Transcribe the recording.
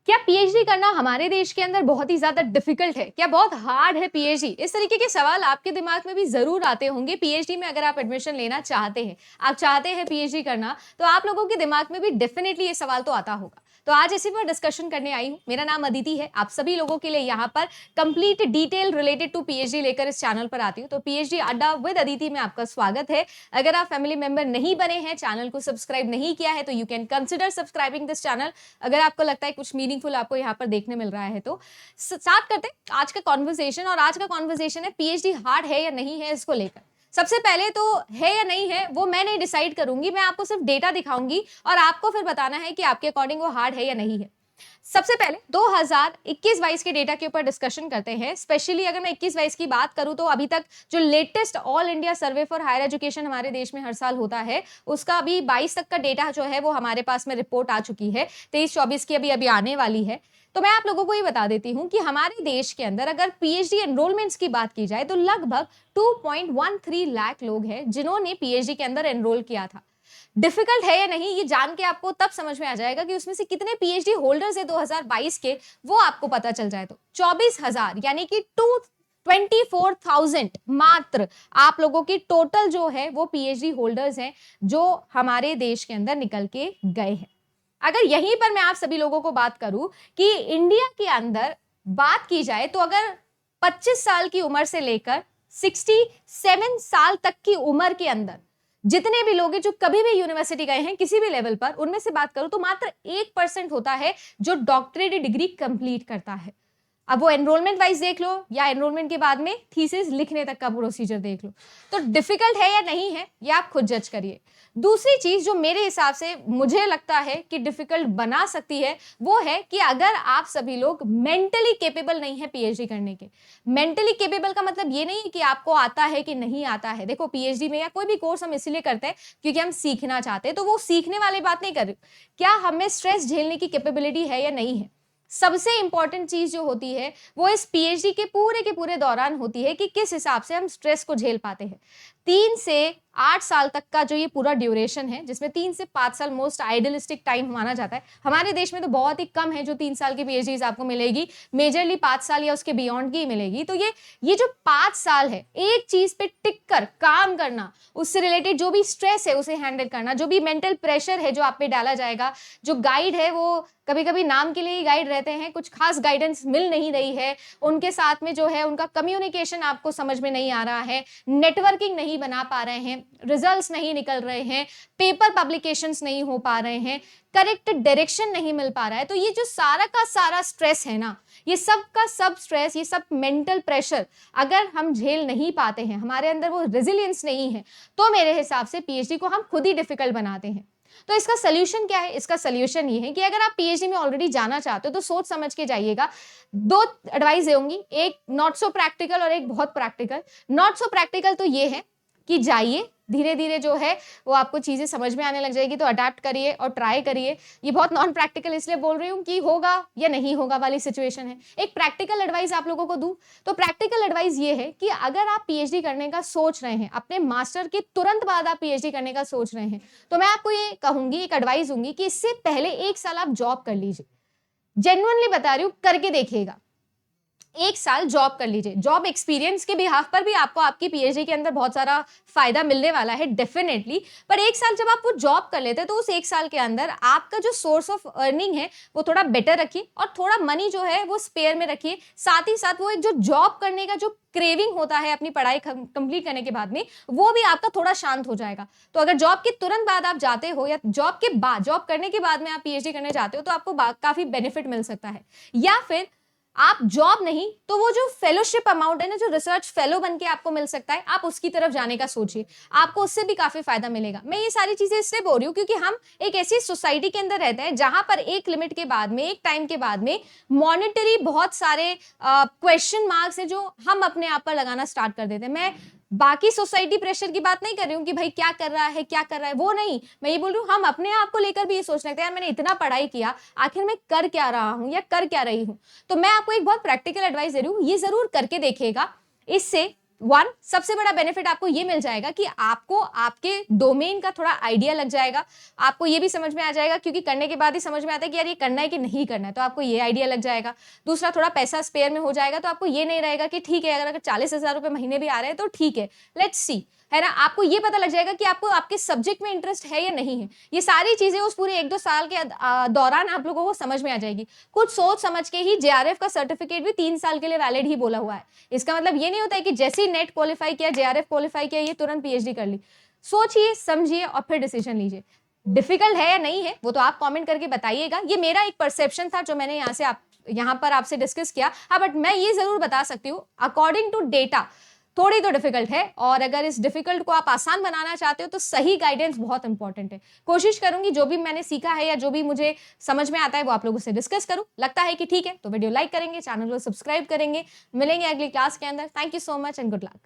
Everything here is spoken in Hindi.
क्या पीएचडी करना हमारे देश के अंदर बहुत ही ज्यादा डिफिकल्ट है? क्या बहुत हार्ड है पीएचडी? इस तरीके के सवाल आपके दिमाग में भी जरूर आते होंगे। पीएचडी में अगर आप एडमिशन लेना चाहते हैं, आप चाहते हैं पीएचडी करना, तो आप लोगों के दिमाग में भी डेफिनेटली ये सवाल तो आता होगा। तो आज इसी पर डिस्कशन करने आई हूँ। मेरा नाम अदिति है। आप सभी लोगों के लिए यहाँ पर complete detail related to PhD लेकर इस चैनल पर आती हूँ। तो पीएचडी अड्डा विद अदिति में आपका स्वागत है। अगर आप फैमिली मेंबर नहीं बने हैं, चैनल को सब्सक्राइब नहीं किया है, तो you can consider subscribing this channel. अगर आपको लगता है कुछ मीनिंगफुल आपको यहाँ पर देखने मिल रहा है तो स्टार्ट करते हैं आज का कॉन्वर्सेशन। और आज का कॉन्वर्सेशन है पीएचडी हार्ड है या नहीं है इसको लेकर। सबसे पहले तो है या नहीं है वो मैं नहीं डिसाइड करूंगी, मैं आपको सिर्फ डेटा दिखाऊंगी और आपको फिर बताना है कि आपके अकॉर्डिंग वो हार्ड है या नहीं है। सबसे पहले 2021-22 के डेटा के ऊपर डिस्कशन करते हैं। स्पेशली अगर मैं 21-22 की बात करूं तो अभी तक जो latest all India survey for higher education हमारे देश में हर साल होता है, उसका अभी 22 तक का डेटा जो है वो हमारे पास में रिपोर्ट आ चुकी है। 23-24 की अभी अभी आने वाली है। तो मैं आप लोगों को ये बता देती हूं कि हमारे देश के अंदर अगर पीएचडी एनरोलमेंट्स की बात की जाए तो लगभग 2.13 लाख लोग हैं जिन्होंने पीएचडी के अंदर एनरोल किया था। डिफिकल्ट है या नहीं ये जान के आपको तब समझ में आ जाएगा कि उसमें से कितने पीएचडी होल्डर्स है 2022 के, वो आपको पता चल जाए। तो 24,000 यानी कि 24,000 मात्र आप लोगों की टोटल जो है वो पीएचडी होल्डर्स हैं जो हमारे देश के अंदर निकल के गए हैं। अगर यहीं पर मैं आप सभी लोगों को बात करूं कि इंडिया के अंदर बात की जाए तो अगर 25 साल की उम्र से लेकर 67 साल तक की उम्र के अंदर जितने भी लोग हैं जो कभी भी यूनिवर्सिटी गए हैं किसी भी लेवल पर, उनमें से बात करूं तो मात्र 1% होता है जो डॉक्टरेट डिग्री कंप्लीट करता है। अब वो एनरोलमेंट वाइज देख लो या एनरोलमेंट के बाद में थीसिस लिखने तक का प्रोसीजर देख लो। तो डिफिकल्ट है या नहीं है ये आप खुद जज करिए। दूसरी चीज जो मेरे हिसाब से मुझे लगता है कि डिफिकल्ट बना सकती है वो है कि अगर आप सभी लोग मेंटली केपेबल नहीं है पीएचडी करने के। मेंटली केपेबल का मतलब ये नहीं है कि आपको आता है कि नहीं आता है। देखो पीएचडी में या कोई भी कोर्स हम इसीलिए करते हैं क्योंकि हम सीखना चाहते हैं, तो वो सीखने वाली बात नहीं कर रही। क्या हमें स्ट्रेस झेलने की कैपेबिलिटी है या नहीं है। सबसे इंपॉर्टेंट चीज जो होती है वो इस पीएचडी के पूरे दौरान होती है कि किस हिसाब से हम स्ट्रेस को झेल पाते हैं। 3 से 8 साल तक का जो ये पूरा ड्यूरेशन है, जिसमें 3 से 5 साल मोस्ट आइडियलिस्टिक टाइम माना जाता है। हमारे देश में तो बहुत ही कम है जो 3 साल की पीएचडी आपको मिलेगी, मेजरली 5 साल या उसके बियॉन्ड की मिलेगी। तो ये जो 5 साल है एक चीज पे टिक कर काम करना, उससे रिलेटेड जो भी स्ट्रेस है उसे हैंडल करना, जो भी मेंटल प्रेशर है जो आप पे डाला जाएगा, जो गाइड है वो कभी कभी नाम के लिए ही गाइड रहते हैं, कुछ खास गाइडेंस मिल नहीं रही है, उनके साथ में जो है उनका कम्युनिकेशन आपको समझ में नहीं आ रहा है, नेटवर्किंग नहीं बना पा रहे हैं, रिजल्ट्स नहीं निकल रहे हैं, पेपर पब्लिकेशंस नहीं हो पा रहे हैं, करेक्ट डायरेक्शन नहीं मिल पा रहा है। तो ये जो सारा का सारा स्ट्रेस है ना, ये सब का सब स्ट्रेस, ये सब मेंटल प्रेशर अगर हम झेल नहीं पाते हैं, हमारे अंदर वो रेजिलियंस नहीं है, तो मेरे हिसाब से पीएचडी को हम खुद ही डिफिकल्ट बनाते हैं। तो इसका सोल्यूशन क्या है? इसका सोल्यूशन ये है कि अगर आप पीएचडी में ऑलरेडी जाना चाहते हो तो सोच समझ के जाइएगा। 2 एडवाइस दूंगी, एक नॉट सो प्रैक्टिकल और एक बहुत प्रैक्टिकल। नॉट सो प्रैक्टिकल तो ये है कि जाइए, धीरे धीरे जो है वो आपको चीजें समझ में आने लग जाएगी, तो अडेप्ट करिए और ट्राई करिए। ये बहुत नॉन प्रैक्टिकल इसलिए बोल रही हूँ कि होगा या नहीं होगा वाली सिचुएशन है। एक प्रैक्टिकल एडवाइस आप लोगों को दूं तो प्रैक्टिकल एडवाइस ये है कि अगर आप पीएचडी करने का सोच रहे हैं, अपने मास्टर के तुरंत बाद आप पीएचडी करने का सोच रहे हैं, तो मैं आपको ये कहूंगी, एक एडवाइस दूंगी कि इससे पहले 1 साल आप जॉब कर लीजिए। जेन्युइनली बता रही हूँ, करके देखिएगा। 1 साल जॉब कर लीजिए। जॉब एक्सपीरियंस के बिहाफ पर भी आपको आपकी पीएचडी के अंदर बहुत सारा फायदा मिलने वाला है डेफिनेटली। पर 1 साल जब आप वो जॉब कर लेते हैं तो उस 1 साल के अंदर आपका जो सोर्स ऑफ अर्निंग है वो थोड़ा बेटर रखिए और थोड़ा मनी जो है वो स्पेयर में रखिए। साथ ही साथ वो एक जो जॉब करने का जो क्रेविंग होता है अपनी पढ़ाई कंप्लीट करने के बाद में, वो भी आपका थोड़ा शांत हो जाएगा। तो अगर जॉब के तुरंत बाद आप जाते हो या जॉब के बाद, जॉब करने के बाद में आप पीएचडी करने जाते हो, तो आपको काफी बेनिफिट मिल सकता है। या फिर आप जॉब नहीं तो वो जो फेलोशिप अमाउंट है ना, जो रिसर्च फेलो बन के आपको मिल सकता है, आप उसकी तरफ जाने का सोचिए, आपको उससे भी काफी फायदा मिलेगा। मैं ये सारी चीजें इसलिए बोल रही हूँ क्योंकि हम एक ऐसी सोसाइटी के अंदर रहते हैं जहां पर एक लिमिट के बाद में, एक टाइम के बाद में मॉनेटरी बहुत सारे क्वेश्चन मार्क्स है जो हम अपने आप पर लगाना स्टार्ट कर देते हैं। मैं बाकी सोसाइटी प्रेशर की बात नहीं कर रही हूँ कि भाई क्या कर रहा है क्या कर रहा है, वो नहीं, मैं ये बोल रही हूँ हम अपने आप को लेकर भी ये सोचने लगते हैं, यार मैंने इतना पढ़ाई किया, आखिर मैं कर क्या रहा हूँ या कर क्या रही हूँ। तो मैं आपको एक बहुत प्रैक्टिकल एडवाइस दे रही हूँ, ये जरूर करके देखिएगा। इससे वन सबसे बड़ा बेनिफिट आपको ये मिल जाएगा कि आपको आपके डोमेन का थोड़ा आइडिया लग जाएगा, आपको ये भी समझ में आ जाएगा, क्योंकि करने के बाद ही समझ में आता है कि यार ये करना है कि नहीं करना है, तो आपको ये आइडिया लग जाएगा। दूसरा, थोड़ा पैसा स्पेयर में हो जाएगा, तो आपको ये नहीं रहेगा कि ठीक है अगर 40,000 रुपए महीने भी आ रहे हैं तो ठीक है, लेट्स सी, है ना। आपको ये पता लग जाएगा कि आपको आपके सब्जेक्ट में इंटरेस्ट है या नहीं है। ये सारी चीजें उस पूरे 1-2 साल के दौरान आप लोगों को समझ में आ जाएगी। कुछ सोच समझ के ही जेआरएफ का सर्टिफिकेट भी 3 साल के लिए वैलिड ही बोला हुआ है। इसका मतलब ये नहीं होता है कि जैसे ही नेट क्वालिफाई किया, जेआरएफ क्वालिफाई किया, ये तुरंत पीएचडी कर ली। सोचिए, समझिए और फिर डिसीजन लीजिए। डिफिकल्ट है या नहीं है वो तो आप कमेंट करके बताइएगा। ये मेरा एक परसेप्शन था जो मैंने यहाँ पर आपसे डिस्कस किया। हाँ, बट मैं ये जरूर बता सकती हूँ, अकॉर्डिंग टू डेटा थोड़ी तो डिफिकल्ट है, और अगर इस डिफिकल्ट को आप आसान बनाना चाहते हो तो सही गाइडेंस बहुत इंपॉर्टेंट है। कोशिश करूंगी जो भी मैंने सीखा है या जो भी मुझे समझ में आता है वो आप लोगों से डिस्कस करूं। लगता है कि ठीक है तो वीडियो लाइक करेंगे, चैनल को सब्सक्राइब करेंगे। मिलेंगे अगली क्लास के अंदर। Thank you so much and good luck.